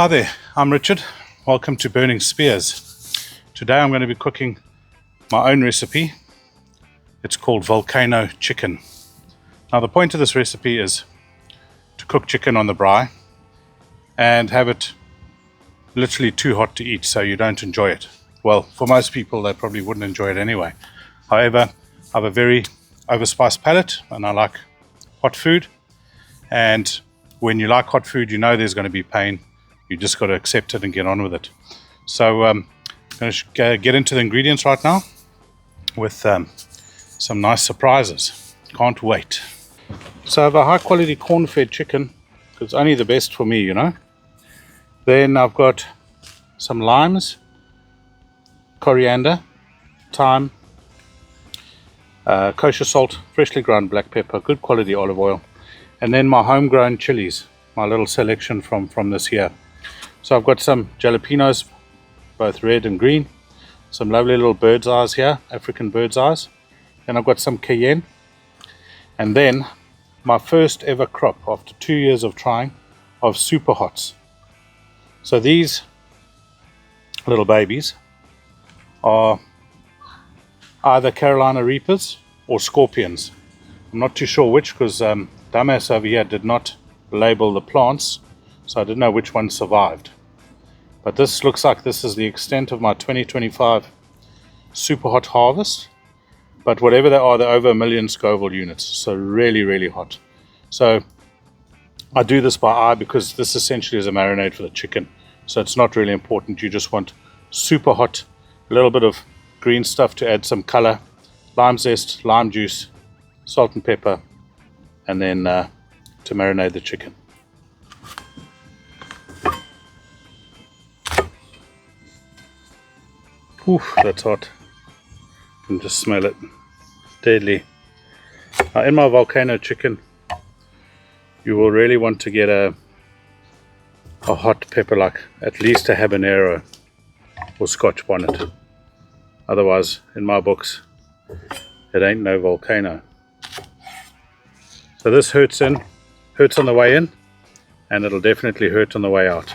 Hi there, I'm Richard. Welcome to Burning Spears. Today I'm going to be cooking my own recipe. It's called Volcano Chicken. Now the point of this recipe is to cook chicken on the BRAAI and have it literally too hot to eat so you don't enjoy it. Well, for most people they probably wouldn't enjoy it anyway. However, I have a very overspiced palate and I like hot food, and when you like hot food you know there's going to be pain. You just got to accept it and get on with it. So I'm going to get into the ingredients right now with some nice surprises. Can't wait. So I have a high quality corn-fed chicken because it's only the best for me, you know. Then I've got some limes, coriander, thyme, kosher salt, freshly ground black pepper, good quality olive oil, and then my homegrown chilies, my little selection from this here. So I've got some jalapenos, both red and green, some lovely little bird's eyes here, African bird's eyes. Then I've got some cayenne, and then my first ever crop after 2 years of trying of super hots. So these little babies are either Carolina Reapers or Scorpions. I'm not too sure which because dumbass over here did not label the plants, so I didn't know which one survived. But this looks like this is the extent of my 2025 super hot harvest. But whatever they are, they're over 1 million Scoville units, so really hot. So I do this by eye because this essentially is a marinade for the chicken, so it's not really important. You just want super hot, a little bit of green stuff to add some color, lime zest, lime juice, salt and pepper, and then to marinate the chicken. Oof, that's hot. You can just smell it. Deadly. Now in my volcano chicken, you will really want to get a hot pepper, like at least a habanero or scotch bonnet. Otherwise, in my books, it ain't no volcano. So this hurts on the way in, and it'll definitely hurt on the way out.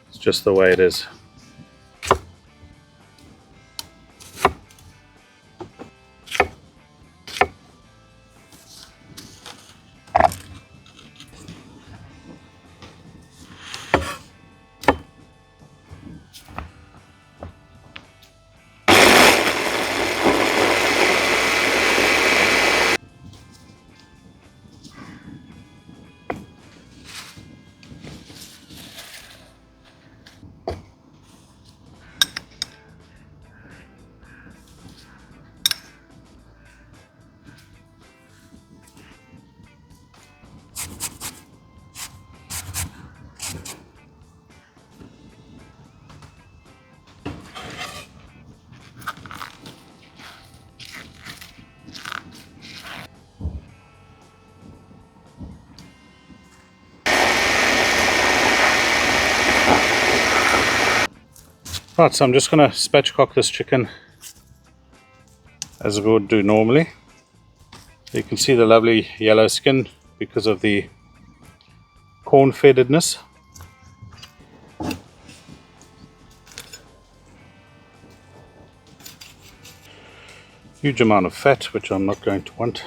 It's just the way it is. Right, so I'm just going to spatchcock this chicken as we would do normally. You can see the lovely yellow skin because of the corn-fedness. Huge amount of fat, which I'm not going to want.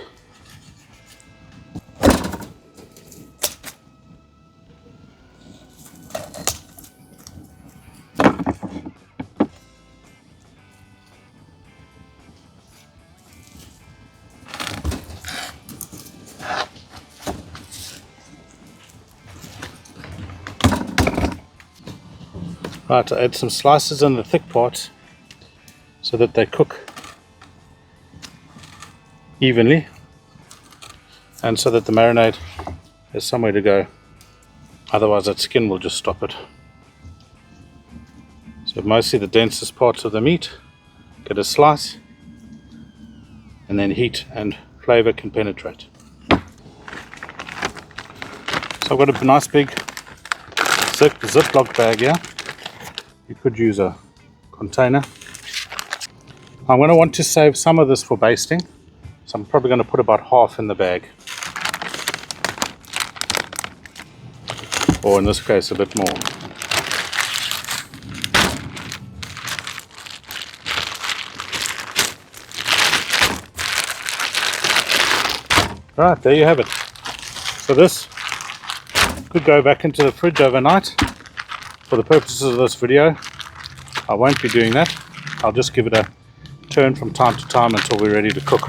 Right, I add some slices in the thick parts so that they cook evenly and so that the marinade has somewhere to go. Otherwise that skin will just stop it. So mostly the densest parts of the meat, get a slice, and then heat and flavor can penetrate. So I've got a nice big Ziploc bag here. You could use a container. I'm going to want to save some of this for basting, so I'm probably going to put about half in the bag. or in this case a bit more. Right, there you have it. So this could go back into the fridge overnight. For the purposes of this video, I won't be doing that. I'll just give it a turn from time to time until we're ready to cook.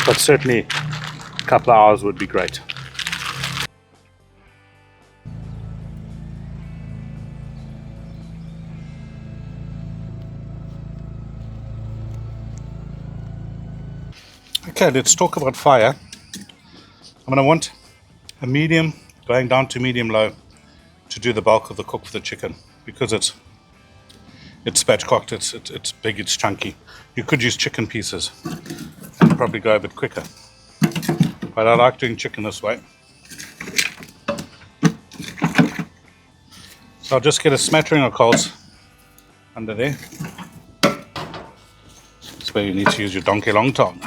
But certainly a couple of hours would be great. Okay, let's talk about fire. I'm going to want a medium going down to medium low to do the bulk of the cook for the chicken, because it's spatchcocked, it's big, it's chunky. You could use chicken pieces and probably go a bit quicker, but I like doing chicken this way. So I'll just get a smattering of coals under there. That's where you need to use your donkey long tongue.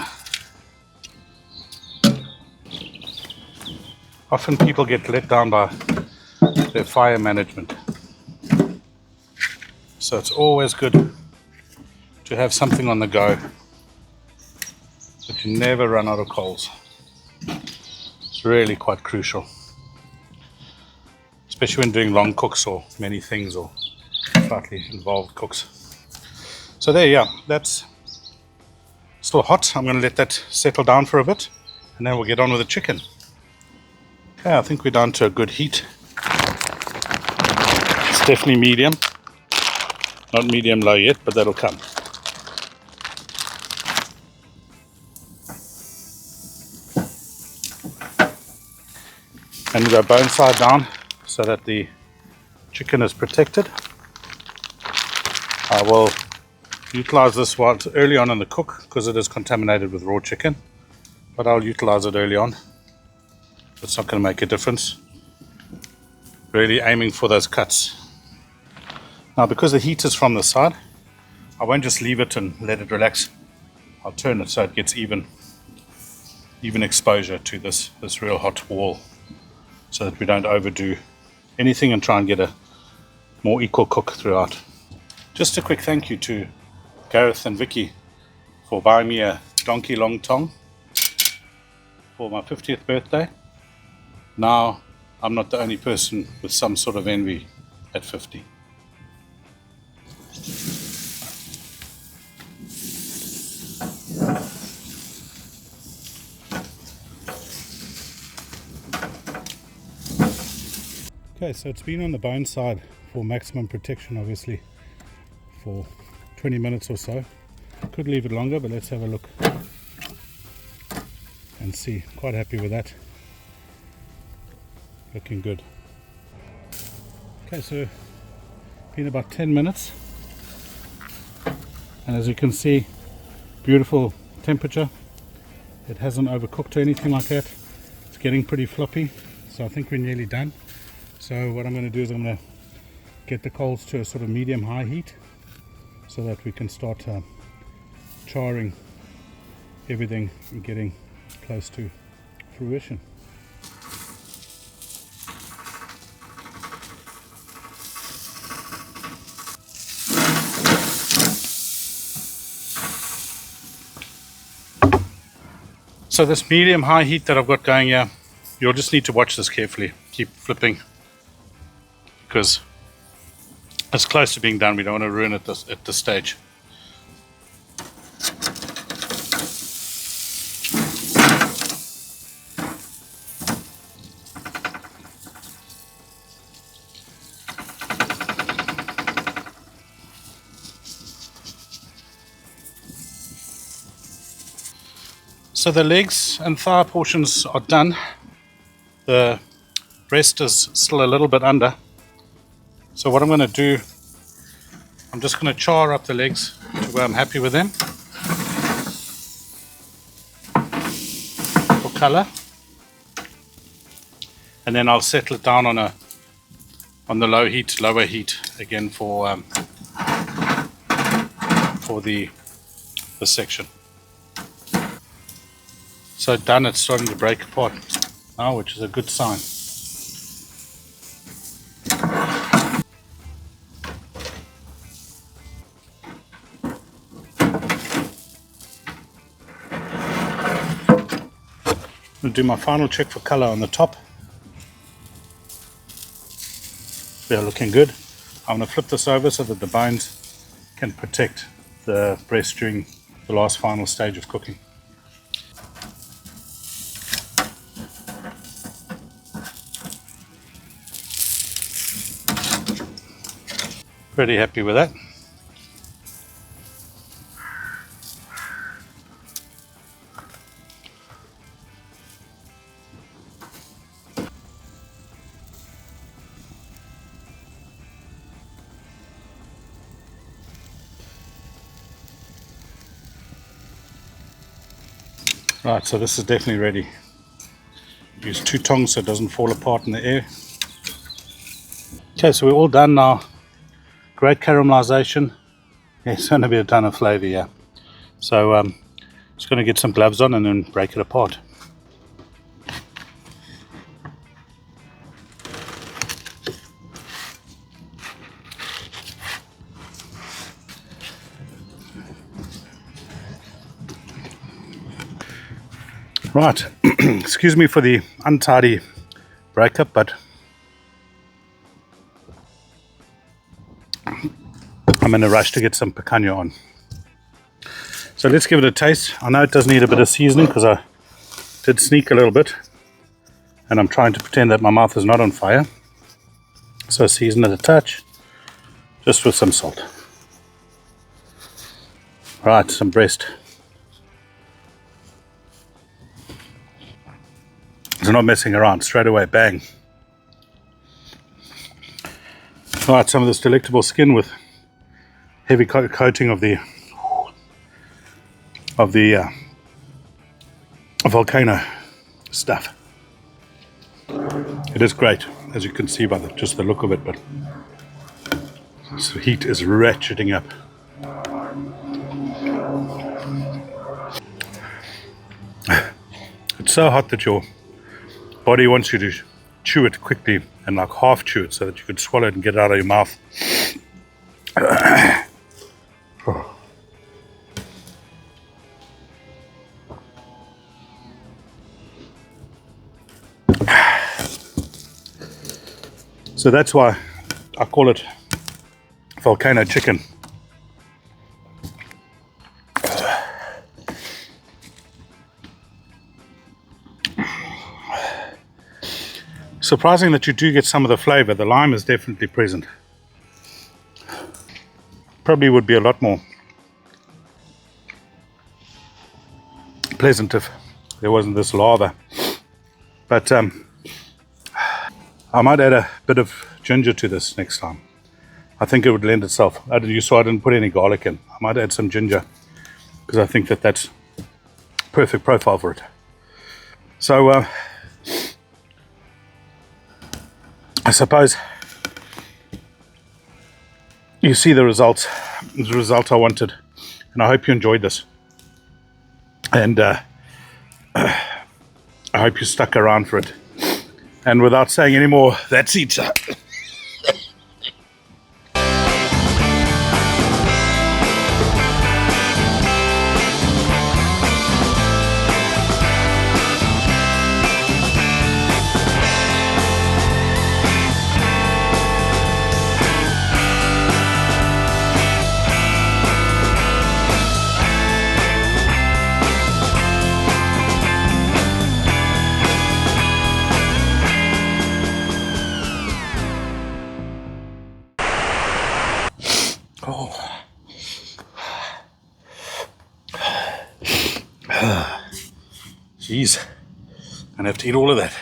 Often people get let down by their fire management. So it's always good to have something on the go, that you never run out of coals. It's really quite crucial, especially when doing long cooks or many things or slightly involved cooks. So there, yeah, that's still hot. I'm going to let that settle down for a bit, and then we'll get on with the chicken. Okay, I think we're down to a good heat. It's definitely medium. Not medium low yet, but that'll come. And we go bone side down so that the chicken is protected. I will utilize this while early on in the cook because it is contaminated with raw chicken, but I'll utilize it early on. It's not going to make a difference. Really aiming for those cuts. Now, because the heat is from the side, I won't just leave it and let it relax. I'll turn it so it gets even exposure to this real hot wall, so that we don't overdo anything and try and get a more equal cook throughout. Just a quick thank you to Gareth and Vicky for buying me a donkey long tong for my 50th birthday. Now I'm not the only person with some sort of envy at 50. Okay, so it's been on the bone side for maximum protection, obviously, for 20 minutes or so. Could leave it longer, but let's have a look and see. Quite happy with that. Looking good. Okay, so been about 10 minutes, and as you can see, beautiful temperature. It hasn't overcooked or anything like that. It's getting pretty floppy, so I think we're nearly done. So what I'm going to do is I'm going to get the coals to a sort of medium-high heat so that we can start charring everything and getting close to fruition. So this medium-high heat that I've got going here, you'll just need to watch this carefully. Keep flipping, because it's close to being done. We don't want to ruin it at this stage. So the legs and thigh portions are done. The breast is still a little bit under. So what I'm going to do, I'm just going to char up the legs to where I'm happy with them for color, and then I'll settle it down on the lower heat again for the section. So done, it's starting to break apart now, which is a good sign. I'm going to do my final check for color on the top. They're looking good. I'm going to flip this over so that the bones can protect the breast during the last final stage of cooking. Pretty happy with that. Right, so this is definitely ready. Use 2 tongs so it doesn't fall apart in the air. Okay, so we're all done now. Great caramelization. Yeah, it's going to be a ton of flavor, yeah. So just going to get some gloves on and then break it apart. Right, excuse me for the untidy breakup, but I'm in a rush to get some picanha on. So let's give it a taste. I know it does need a bit of seasoning because I did sneak a little bit, and I'm trying to pretend that my mouth is not on fire. So season it a touch, just with some salt. Right, some breast. So not messing around, straight away, bang. Right, some of this delectable skin with heavy coating of the volcano stuff. It is great, as you can see by just the look of it, but this heat is ratcheting up. It's so hot that your body wants you to chew it quickly and like half chew it so that you can swallow it and get it out of your mouth. So that's why I call it volcano chicken. Surprising that you do get some of the flavor. The lime is definitely present. Probably would be a lot more pleasant if there wasn't this lather. But I might add a bit of ginger to this next time. I think it would lend itself. You saw I didn't put any garlic in. I might add some ginger because I think that that's perfect profile for it. So I suppose you see the result I wanted, and I hope you enjoyed this. And I hope you stuck around for it. And without saying any more, that's it. Jeez, I'm gonna have to eat all of that.